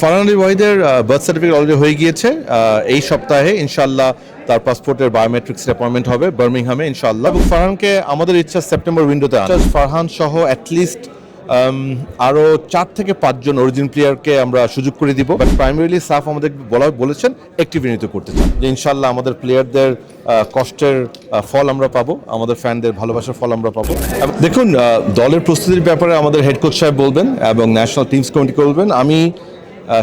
ফারহান আলী ওয়াহিদের birth certificate already হয়ে গিয়েছে। এই সপ্তাহে ইনশাআল্লাহ তার পাসপোর্টের বায়োমেট্রিক্স অ্যাপয়েন্টমেন্ট হবে বার্মিংহামে ইনশাআল্লাহ। এবং ফারহানকে আমাদের ইচ্ছা সেপ্টেম্বর উইন্ডোতে আনা। ফারহান সহ অ্যাটলিস্ট আরও 4 থেকে 5 জন অরিজিন প্লেয়ারকে আমরা সুযোগ করে দিব। বাট প্রাইমারিলি সাফ আমাদের বলেছেন অ্যাক্টিভিটি করতে চান, যে ইনশাআল্লাহ আমাদের প্লেয়ারদের কষ্টের ফল আমরা পাবো, আমাদের ফ্যানদের ভালোবাসার ফল আমরা পাবো। দেখুন, দলের প্রস্তুতির ব্যাপারে আমাদের হেড কোচ সাহেব বলবেন এবং ন্যাশনাল টিমস কমিটি বলবেন। আমি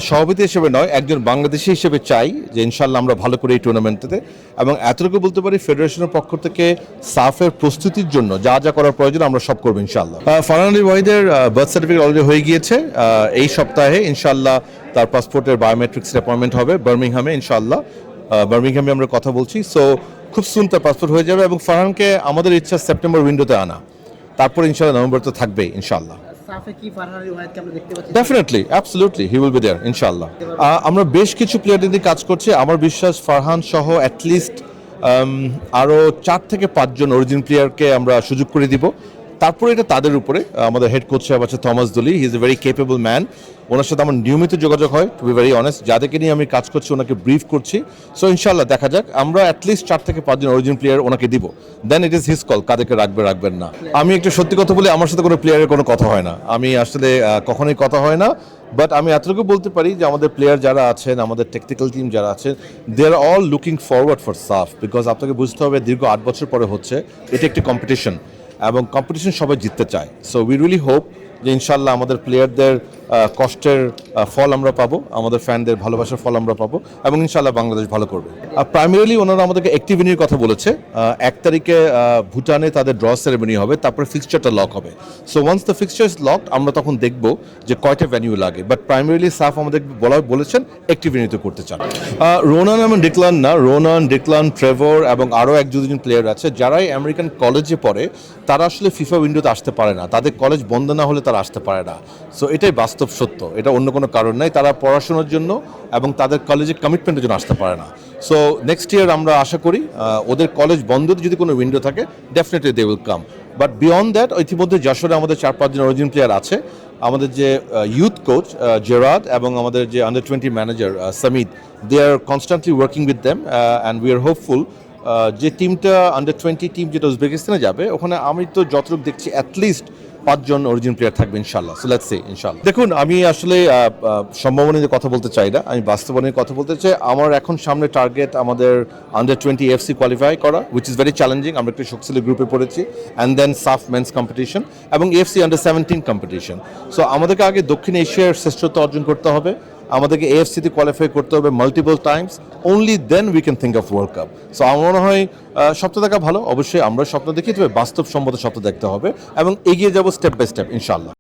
সভাপতি হিসেবে নয়, একজন বাংলাদেশি হিসেবে চাই যে ইনশাআল্লাহ আমরা ভালো করে এই টুর্নামেন্টটাতে, এবং এতটুকু বলতে পারি ফেডারেশনের পক্ষ থেকে সাফের প্রস্তুতির জন্য যা যা করার প্রয়োজন আমরা সব করবো ইনশাআল্লাহ। ফারহান আলী ওয়াহিদের বার্থ সার্টিফিকেট অলরেডি হয়ে গিয়েছে। এই সপ্তাহে ইনশাআল্লাহ তার পাসপোর্টের বায়োমেট্রিক্স অ্যাপয়েন্টমেন্ট হবে বার্মিংহামে ইনশাআল্লাহ। বার্মিংহামে আমরা কথা বলছি, সো খুব সুন তার পাসপোর্ট হয়ে যাবে। এবং ফারহানকে আমাদের ইচ্ছা সেপ্টেম্বর উইন্ডোতে আনা, তারপর ইনশাআল্লাহ নভেম্বর তো থাকবেই ইনশাআল্লাহ। Definitely, absolutely, he will be there ইনশাআল্লাহ। আমরা বেশ কিছু প্লেয়ারদের দিয়ে কাজ করছি। আমার বিশ্বাস ফারহান সহ অ্যাটলিস্ট আরও 4 থেকে 5 জন অরিজিন প্লেয়ারকে আমরা সুযোগ করে দিব। তারপরে এটা তাদের উপরে। আমাদের হেড কোচ সাহেব আছে Thomas Dooley, he is a very capable man. ওনার সাথে আমার নিয়মিত যোগাযোগ হয়, টু বি ভেরি অনেস্ট। যাদেরকে নিয়ে আমি কাজ করছি ওনাকে ব্রিফ করছি। সো ইনশাআল্লাহ দেখা যাক, আমরা অ্যাটলিস্ট 4 থেকে 5 জন অরিজিন প্লেয়ার ওনাকে দিব। দেন ইট ইজ হিজ কল, কাদেরকে রাখবেন না। আমি একটু সত্যি কথা বলি, আমার সাথে কোনো প্লেয়ারের কোনো কথা হয় না। আমি আসলে কখনোই কথা হয় না। বাট আমি এতটুকু বলতে পারি যে আমাদের প্লেয়ার যারা আছেন, আমাদের টেকনিক্যাল টিম যারা আছেন, দে আর অল লুকিং ফরওয়ার্ড ফর সাফ। বিকজ আপনাকে বুঝতে হবে দীর্ঘ 8 বছর পরে হচ্ছে, এটা একটি কম্পিটিশন এবং কম্পিটিশন সবাই জিততে চায়। সো উই রিয়েলি হোপ যে ইনশাআল্লাহ আমাদের প্লেয়ারদের কষ্টের ফল আমরা পাবো, আমাদের ফ্যানদের ভালোবাসার ফল আমরা পাবো, এবং ইনশাআল্লাহ বাংলাদেশ ভালো করবে। প্রাইমারিলি ওনারা আমাদেরকে অ্যাক্টিভিটির কথা বলেছে। 1 তারিখে ভুটানে তাদের ড্র সেরেমনি হবে, তারপরে ফিক্সচারটা লক হবে। So once the fixture is locked, আমরা তখন দেখব যে কয়টা ভেন্যু লাগে। বাট প্রাইমারিলি সাফ আমাদের বলেছেন অ্যাক্টিভিটি করতে চান। রোনান এবং ডিক্লান না, রোনান, ডিক্লান, ট্রেভর এবং আরও 1-2 প্লেয়ার আছে যারাই আমেরিকান কলেজে পড়ে, তারা আসলে ফিফা উইন্ডোতে আসতে পারে না। তাদের কলেজ বন্ধ না হলে তারা আসতে পারে না। সো এটাই বাস্তব সত্য, এটা অন্য কোনো কারণ নাই। তারা পড়াশোনার জন্য এবং তাদের কলেজে কমিটমেন্টের জন্য আসতে পারে না। সো নেক্সট ইয়ার আমরা আশা করি ওদের কলেজ বন্ধতে যদি কোনো উইন্ডো থাকে, definitely they will come. But beyond that, ইতিমধ্যে যশোরে আমাদের 4-5 জন অরিজিন প্লেয়ার আছে। আমাদের যে ইউথ কোচ জেরাদ এবং আমাদের যে আন্ডার-20 ম্যানেজার সামিদ, they are constantly working with them and we are hopeful. যে টিমটা আন্ডার-20 টিম যেটা উজবেকিস্তানে যাবে, ওখানে আমি তো যতটুকু দেখছি অ্যাটলিস্ট 5 জন অরিজিন প্লেয়ার থাকবে ইনশাআল্লাহ। সো লেটস সি ইনশাআল্লাহ। দেখুন, আমি আসলে সম্ভাবনা নিয়ে কথা বলতে চাই না, আমি বাস্তবতা নিয়ে কথা বলতে চাই। আমার এখন সামনে টার্গেট আমাদের আন্ডার-20 এফসি কোয়ালিফাই করা, উইচ ইজ ভেরি চ্যালেঞ্জিং। আমরা একটু শক্তিশালী গ্রুপে পড়েছি, অ্যান্ড দেন সাফ মেন্স কম্পিটিশন এবং এফসি আন্ডার-17 কম্পিটিশন। সো আমাদেরকে আগে দক্ষিণ এশিয়ার শ্রেষ্ঠত্ব অর্জন করতে হবে, আমাদেরকে এএফসিতে কোয়ালিফাই করতে হবে multiple times, only then we can think of World Cup. So আমার মনে হয় স্বপ্ন দেখা ভালো, অবশ্যই আমরা স্বপ্ন দেখি, তবে বাস্তবসম্মত স্বপ্ন দেখতে হবে এবং এগিয়ে যাব স্টেপ বাই স্টেপ ইনশাআল্লাহ।